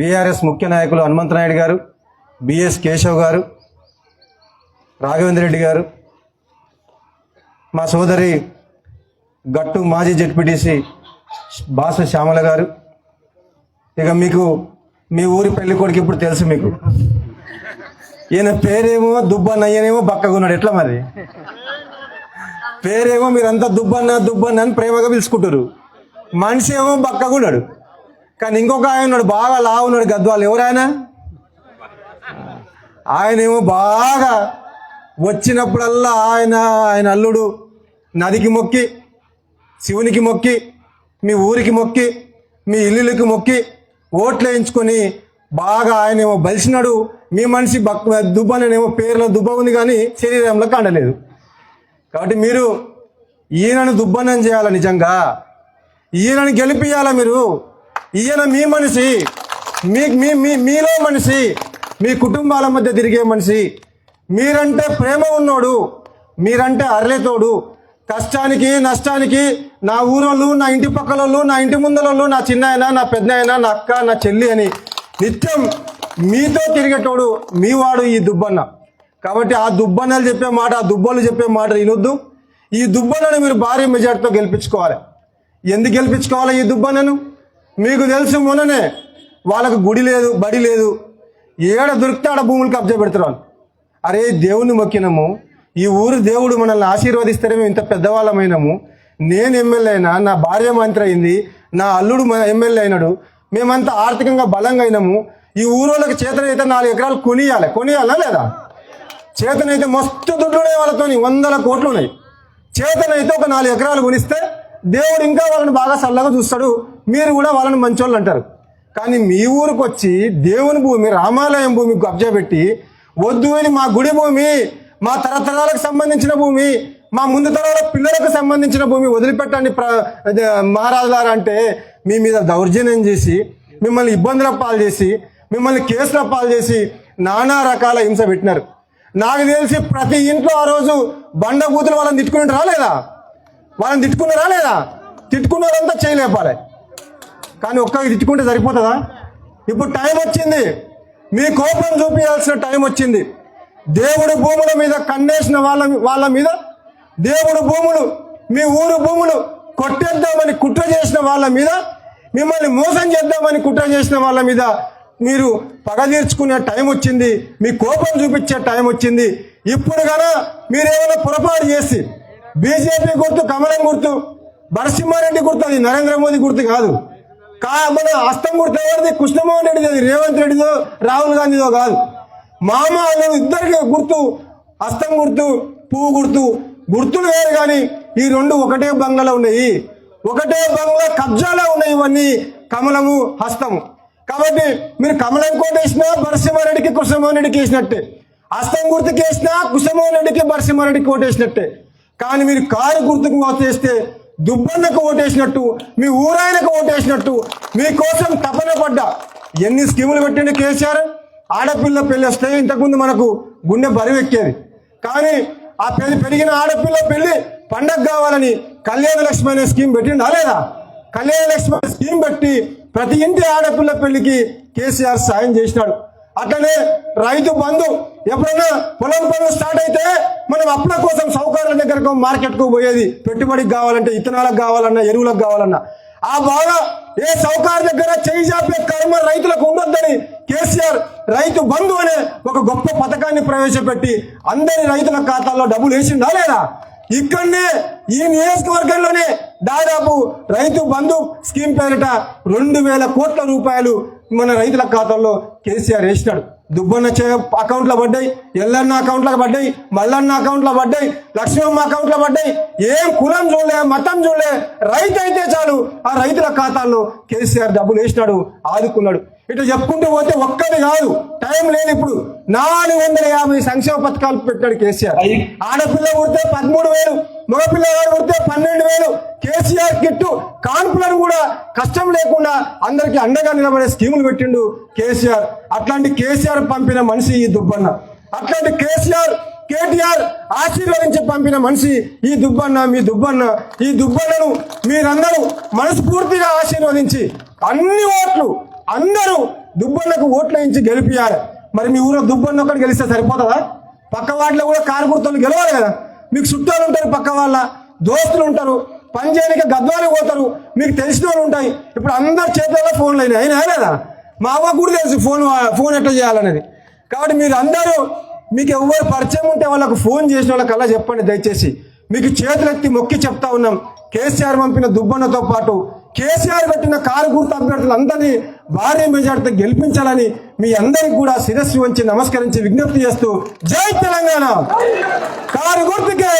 BRS ముఖ్య నాయకులు హనుమంతనాయుడు గారు, బిఎస్ కేశవ్ గారు, రాఘవేంద్ర రెడ్డి గారు, మా సోదరి గట్టు మాజీ జెడ్పీటీసీ బాస శ్యామల గారు. ఇక మీకు మీ ఊరి పెళ్లి కొడుకు ఇప్పుడు తెలుసు మీకు. ఈయన పేరేమో దుబ్బన్న, ఈయనేమో బక్కగున్నాడు. ఎట్లా మరి పేరేమో మీరంతా దుబ్బన్న దుబ్బన్న అని ప్రేమగా పిలుచుకుంటారు. మనిషి ఏమో బక్కగున్నాడు. కానీ ఇంకొక ఆయన ఉన్నాడు, బాగా లావు ఉన్నాడు, గద్వాలు. ఎవరైనా ఆయనేమో బాగా వచ్చినప్పుడల్లా ఆయన అల్లుడు నదికి మొక్కి, శివునికి మొక్కి, మీ ఊరికి మొక్కి, మీ ఇల్లులకి మొక్కి ఓట్లు వేయించుకొని బాగా ఆయనేమో బలిసినాడు. మీ మనిషి దుబ్బనేమో పేరులో దుబ్బ ఉంది కానీ శరీరంలో కండలేదు. కాబట్టి మీరు ఈయనను దుబ్బనం చేయాలి. నిజంగా ఈయనను గెలిపియాల. మీరు ఈయన మీ మనిషి, మీలో మనిషి, మీ కుటుంబాల మధ్య తిరిగే మనిషి. మీరంటే ప్రేమ ఉన్నోడు, మీరంటే అర్లేతోడు. కష్టానికి నష్టానికి నా ఊరోళ్ళు, నా ఇంటి పక్కలోళ్ళు, నా ఇంటి ముందరోళ్ళు, నా చిన్నాయన, నా పెద్దనాయన, నా అక్క, నా చెల్లి అని నిత్యం మీతో తిరిగేటోడు మీవాడు ఈ దుబ్బన్న. కాబట్టి ఆ దుబ్బన్నలు చెప్పే మాట, ఆ దుబ్బలు చెప్పే మాట వినొద్దు. ఈ దుబ్బన్నను మీరు భారీ మెజార్టీతో గెలిపించుకోవాలి. ఎందుకు గెలిపించుకోవాలి ఈ దుబ్బన్నను? మీకు తెలుసు, మొన్ననే వాళ్ళకు గుడి లేదు, బడి లేదు, ఏడ దొరికితే ఆడ భూములు కబ్జా పెడతారు వాళ్ళు. అరే దేవుణ్ణి మొక్కినాము, ఈ ఊరు దేవుడు మనల్ని ఆశీర్వదిస్తేనే మేము ఇంత పెద్దవాళ్ళమైనాము. నేను ఎమ్మెల్యే అయినా, నా భార్య మంత్రి అయింది, నా అల్లుడు ఎమ్మెల్యే అయినాడు, మేమంతా ఆర్థికంగా బలంగా అయినాము. ఈ ఊరోళ్ళకి చేతనైతే 4 ఎకరాలు కొనియాలా లేదా? చేతనైతే మస్తు దుడ్లు ఉన్నాయి వాళ్ళతో, 100 కోట్లు ఉన్నాయి. చేతనైతే ఒక 4 ఎకరాలు కొనిస్తే దేవుడు ఇంకా వాళ్ళని బాగా చల్లగా చూస్తాడు. మీరు కూడా వాళ్ళని మంచోళ్ళు అంటారు. కానీ మీ ఊరికి వచ్చి దేవుని భూమి, రామాలయం భూమి కబ్జా పెట్టి, వద్దు అని మా గుడి భూమి, మా తరతరాలకు సంబంధించిన భూమి, మా ముందు తరాల పిల్లలకు సంబంధించిన భూమి వదిలిపెట్టండి మహారాజులారా అంటే మీ మీద దౌర్జన్యం చేసి, మిమ్మల్ని ఇబ్బందుల పాలు చేసి, మిమ్మల్ని కేసుల పాలు చేసి నానా రకాల హింస పెట్టినారు. నాకు తెలిసి ప్రతి ఇంట్లో ఆ రోజు బండబూతులు వాళ్ళని తిట్టుకుని రాలేదా? వాళ్ళని తిట్టుకున్నారా లేదా? తిట్టుకున్నారంతా చేయలేపాలి. కానీ ఒక్కరికి తిట్టుకుంటే సరిపోతుందా? ఇప్పుడు టైం వచ్చింది, మీ కోపం చూపించాల్సిన టైం వచ్చింది. దేవుడు భూముల మీద కన్నేసిన వాళ్ళ మీద, దేవుడు భూములు, మీ ఊరు భూములు కొట్టేద్దామని కుట్ర చేసిన వాళ్ళ మీద, మిమ్మల్ని మోసం చేద్దామని కుట్ర చేసిన వాళ్ళ మీద మీరు పగ తీర్చుకునే టైం వచ్చింది. మీ కోపం చూపించే టైం వచ్చింది. ఇప్పుడు కన్నా మీరేమైనా పొరపాటు చేసి బీజేపీ గుర్తు, కమలం గుర్తు, నరసింహారెడ్డి గుర్తు, అది నరేంద్ర మోదీ గుర్తు కాదు. మన హస్తం గుర్తు ఎవరిది? కృష్ణమోహన్ రెడ్డిది, అది రేవంత్ రెడ్డిదో రాహుల్ గాంధీదో కాదు. మామ అనేది ఇద్దరికి గుర్తు, హస్తం గుర్తు, పువ్వు గుర్తు. గుర్తులు వేరు కానీ ఈ రెండు ఒకటే బంగ్లాలో ఉన్నాయి, ఒకటే బంగ్లా కబ్జాలో ఉన్నాయి. ఇవన్నీ కమలము, హస్తము. కాబట్టి మీరు కమలం కోటేసినా నరసింహారెడ్డికి, కృష్ణమోహన్ రెడ్డికి వేసినట్టే. హస్తం గుర్తుకి వేసినా కృష్ణమోహన్ రెడ్డికి, నరసింహారెడ్డికి ఓటేసినట్టే. కానీ మీరు కారు గుర్తుకు ఓటేస్తే దుబ్బన్నకు ఓటేసినట్టు, మీ ఊరాయనకు ఓటేసినట్టు. మీకోసం తపన పడ్డా ఎన్ని స్కీములు పెట్టిండు కేసీఆర్. ఆడపిల్ల పెళ్లి వస్తే ఇంతకుముందు మనకు గుండె బరువెక్కేది. కానీ ఆ పెరిగిన ఆడపిల్ల పెళ్లి పండగ కావాలని కళ్యాణ లక్ష్మి అనే స్కీమ్ పెట్టిండా లేదా? కళ్యాణ లక్ష్మి అనే స్కీమ్ పెట్టి ప్రతి ఇంటి ఆడపిల్ల పెళ్లికి కేసీఆర్ సాయం చేసినాడు. అట్లనే రైతు బంధు, ఎప్పుడైనా పొలం పనులు స్టార్ట్ అయితే మనం అప్పుల కోసం సౌకర్యాల దగ్గరకు మార్కెట్కు పోయేది. పెట్టుబడికి కావాలంటే, ఇత్తనాలకు కావాలన్నా, ఎరువులకు కావాలన్నా. ఆ బాగా ఏ సౌకర్య దగ్గర చేయి చాపే కర్మ రైతులకు ఉండొద్దని కేసీఆర్ రైతు బంధు అనే ఒక గొప్ప పథకాన్ని ప్రవేశపెట్టి అందరి రైతుల ఖాతాల్లో డబ్బులు వేసిండా లేదా? ఇక్కడనే ఈ నియోజకవర్గంలోనే దాదాపు రైతు బంధు స్కీమ్ పేరిట 2,000 కోట్ల రూపాయలు మన రైతుల ఖాతాల్లో కేసీఆర్ వేసినాడు. దుబ్బన్న అకౌంట్లో పడ్డాయి, ఎల్లన్న అకౌంట్లో పడ్డాయి, మల్లన్న అకౌంట్లో పడ్డాయి, లక్ష్మమ్మ అకౌంట్లో పడ్డాయి. ఏం కులం చూడలే, మతం చూడలే, రైతు అయితే చాలు ఆ రైతుల ఖాతాల్లో కేసీఆర్ డబ్బులు వేసినాడు, ఆదుకున్నాడు. ఇట్లా చెప్పుకుంటూ పోతే ఒక్కటి కాదు, టైం లేదు. ఇప్పుడు 450 సంక్షేమ పథకాలు పెట్టాడు కేసీఆర్. ఆడపిల్ల పుడితే 13,000, మగపిల్లవాడు పుడితే 12,000. కేసీఆర్ కిట్టు కాన్పులను కూడా కష్టం లేకుండా అందరికి అండగా నిలబడే స్కీములు పెట్టిండు కేసీఆర్. అట్లాంటి కేసీఆర్ పంపిన మనిషి ఈ దుబ్బన్న. అట్లాంటి కేటీఆర్ ఆశీర్వదించి పంపిన మనిషి ఈ దుబ్బన్న, మీ దుబ్బన్న. ఈ దుబ్బన్నను మీరందరూ మనస్ఫూర్తిగా ఆశీర్వదించి అన్ని ఓట్లు అందరూ దుబ్బన్నకు ఓట్లు వేయించి గెలిపియాలి. మరి మీ ఊరిలో దుబ్బన్న ఒకటి గెలిస్తే సరిపోతుందా? పక్క వాటిలో కూడా కారు గుర్తులు గెలవాలి కదా. మీకు చుట్టాలు ఉంటారు, పక్క వాళ్ళ దోస్తులు ఉంటారు, పని చేయడానికి గద్వాలు పోతారు, మీకు తెలిసిన వాళ్ళు ఉంటాయి. ఇప్పుడు అందరి చేతుల్లో ఫోన్లు అయినా కదా. మా అవ్వ కూడా తెలుసు ఫోన్ ఎట్లా చేయాలనేది. కాబట్టి మీరు అందరూ మీకు ఎవరు పరిచయం ఉంటే వాళ్ళకు ఫోన్ చేసిన వాళ్ళకల్లా చెప్పండి దయచేసి. మీకు చేతులెత్తి మొక్కి చెప్తా ఉన్నాం, కేసీఆర్ పంపిన దుబ్బన్నతో పాటు కేసీఆర్ పెట్టిన కారు గుర్తు అభ్యర్థులందరినీ భారీ మెజార్టీతో గెలిపించాలని మీ అందరికి కూడా శిరస్సు వంచి నమస్కరించి విజ్ఞప్తి చేస్తూ జై తెలంగాణ. కారు గుర్తుకే.